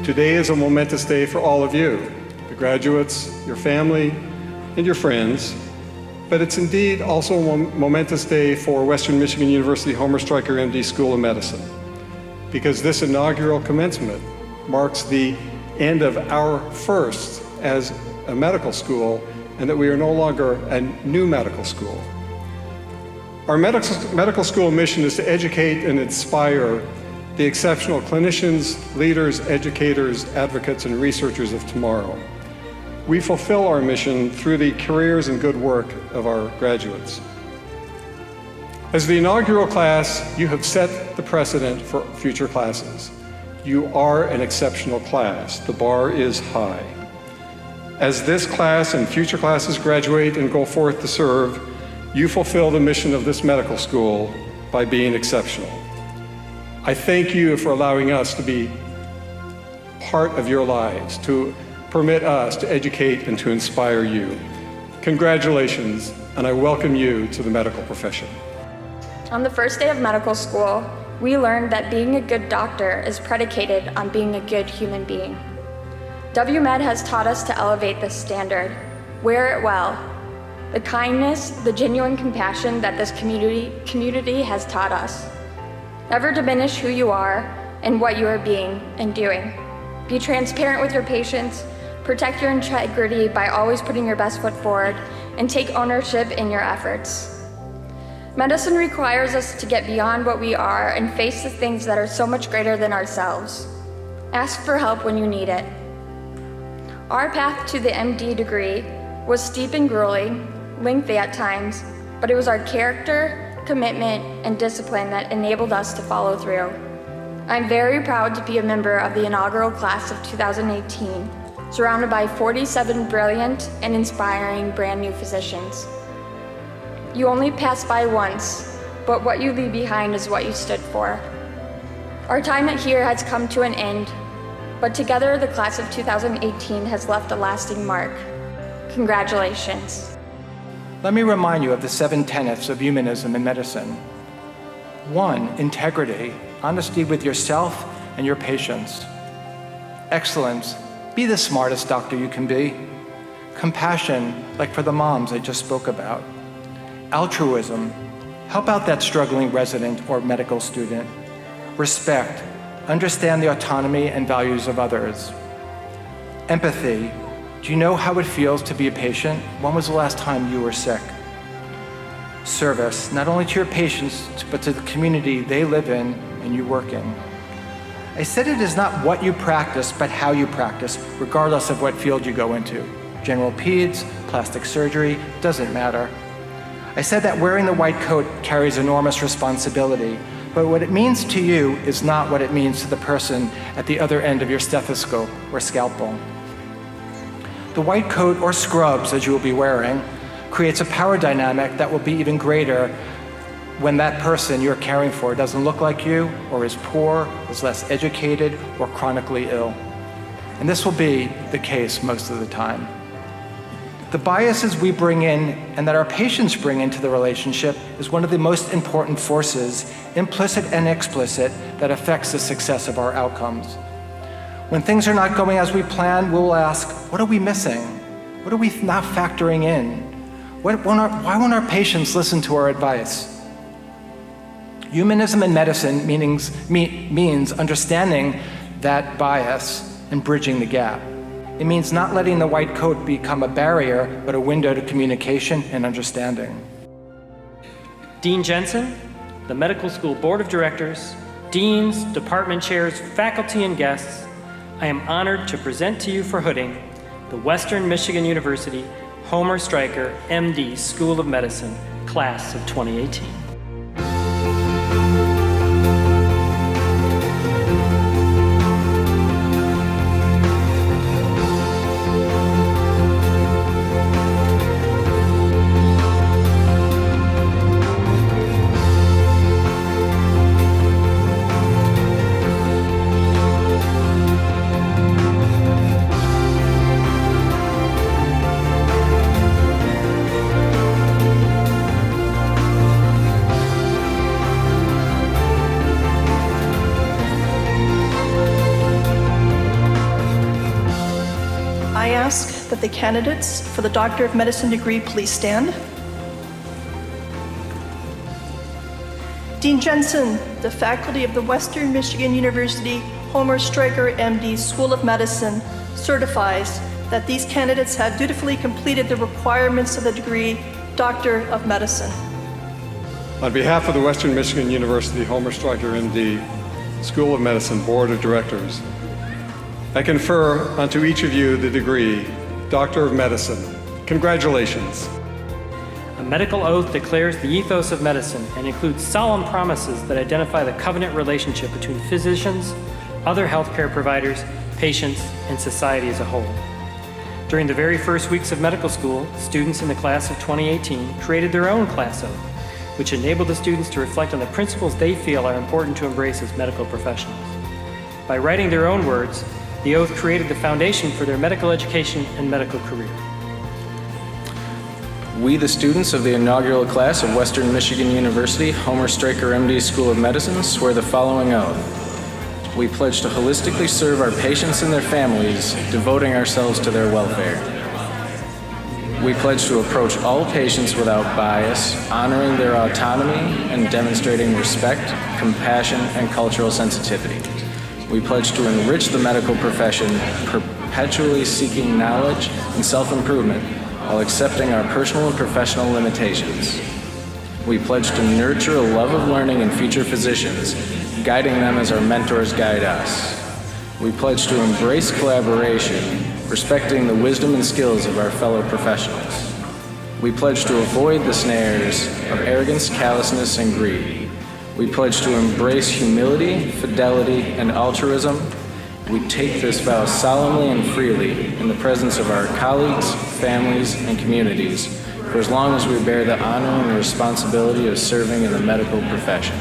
Today is a momentous day for all of you, the graduates, your family, and your friends. But it's indeed also a momentous day for Western Michigan University Homer Stryker MD School of Medicine, because this inaugural commencement marks the end of our first as a medical school, and that we are no longer a new medical school. Our medical school mission is to educate and inspire the exceptional clinicians, leaders, educators, advocates, and researchers of tomorrow. We fulfill our mission through the careers and good work of our graduates. As the inaugural class, you have set the precedent for future classes. You are an exceptional class. The bar is high. As this class and future classes graduate and go forth to serve, you fulfill the mission of this medical school by being exceptional. I thank you for allowing us to be part of your lives, to permit us to educate and to inspire you. Congratulations, and I welcome you to the medical profession. On the first day of medical school, we learned that being a good doctor is predicated on being a good human being. WMed has taught us to elevate this standard, wear it well. The kindness, the genuine compassion that this community has taught us. Never diminish who you are and what you are being and doing. Be transparent with your patients, protect your integrity by always putting your best foot forward, and take ownership in your efforts. Medicine requires us to get beyond what we are and face the things that are so much greater than ourselves. Ask for help when you need it. Our path to the MD degree was steep and grueling, lengthy at times, but it was our character, commitment, and discipline that enabled us to follow through. I'm very proud to be a member of the inaugural class of 2018, surrounded by 47 brilliant and inspiring brand new physicians. You only pass by once, but what you leave behind is what you stood for. Our time here has come to an end, but together the class of 2018 has left a lasting mark. Congratulations. Let me remind you of the 7 tenets of humanism in medicine. 1, integrity, honesty with yourself and your patients. Excellence, be the smartest doctor you can be. Compassion, like for the moms I just spoke about. Altruism, help out that struggling resident or medical student. Respect, understand the autonomy and values of others. Empathy, do you know how it feels to be a patient? When was the last time you were sick? Service, not only to your patients, but to the community they live in and you work in. I said it is not what you practice, but how you practice, regardless of what field you go into. General peds, plastic surgery, doesn't matter. I said that wearing the white coat carries enormous responsibility, but what it means to you is not what it means to the person at the other end of your stethoscope or scalpel. The white coat, or scrubs as you will be wearing, creates a power dynamic that will be even greater when that person you're caring for doesn't look like you, or is poor, is less educated, or chronically ill. And this will be the case most of the time. The biases we bring in and that our patients bring into the relationship is one of the most important forces, implicit and explicit, that affects the success of our outcomes. When things are not going as we planned, we'll ask, what are we missing? What are we not factoring in? Why won't our patients listen to our advice? Humanism in medicine means understanding that bias and bridging the gap. It means not letting the white coat become a barrier, but a window to communication and understanding. Dean Jensen, the Medical School Board of Directors, deans, department chairs, faculty, and guests, I am honored to present to you for hooding the Western Michigan University Homer Stryker MD School of Medicine, Class of 2018. the candidates for the Doctor of Medicine degree please stand? Dean Jensen, the faculty of the Western Michigan University Homer Stryker, MD, School of Medicine, certifies that these candidates have dutifully completed the requirements of the degree Doctor of Medicine. On behalf of the Western Michigan University Homer Stryker, MD, School of Medicine Board of Directors, I confer unto each of you the degree Doctor of Medicine. Congratulations. A medical oath declares the ethos of medicine and includes solemn promises that identify the covenant relationship between physicians, other healthcare providers, patients, and society as a whole. During the very first weeks of medical school, students in the class of 2018 created their own class oath, which enabled the students to reflect on the principles they feel are important to embrace as medical professionals. By writing their own words, the oath created the foundation for their medical education and medical career. We, the students of the inaugural class of Western Michigan University Homer Stryker, MD, School of Medicine, swear the following oath. We pledge to holistically serve our patients and their families, devoting ourselves to their welfare. We pledge to approach all patients without bias, honoring their autonomy and demonstrating respect, compassion, and cultural sensitivity. We pledge to enrich the medical profession, perpetually seeking knowledge and self-improvement while accepting our personal and professional limitations. We pledge to nurture a love of learning in future physicians, guiding them as our mentors guide us. We pledge to embrace collaboration, respecting the wisdom and skills of our fellow professionals. We pledge to avoid the snares of arrogance, callousness, and greed. We pledge to embrace humility, fidelity, and altruism. We take this vow solemnly and freely in the presence of our colleagues, families, and communities for as long as we bear the honor and responsibility of serving in the medical profession.